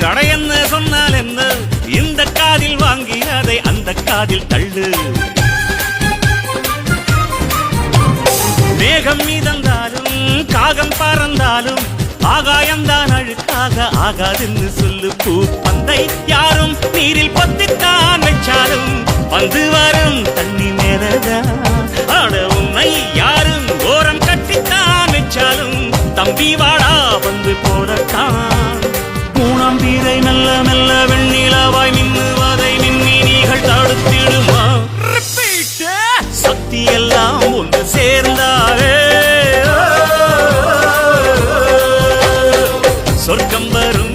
தடையென்ன சொன்னால் என்ன, இந்த காதில் வாங்கி அதை அந்த காதில் தள்ளு. மேகம் மீதந்தாலும் காகம் பறந்தாலும் ஆகாயம்தான் அழுக்காக ஆகாதுன்னு சொல்லு. பூ பந்தை யாரும் நீரில் பொத்தித்தான் வச்சாலும் வந்து வரும் தண்ணி மேலதான். ஆட உன்னை யாரும் ஓரம் கட்டித்தான் வச்சாலும் தம்பி வாடா வந்து போறத்தான். மூணாம் பீரை மெல்ல மெல்ல வெண்ணிலவாய் மின்னுவதை மின்மினிகள் தடுத்திடுமா? சக்தி எல்லாம் ஒன்று சேர்ந்தாலே சொர்க்கம் வரும்.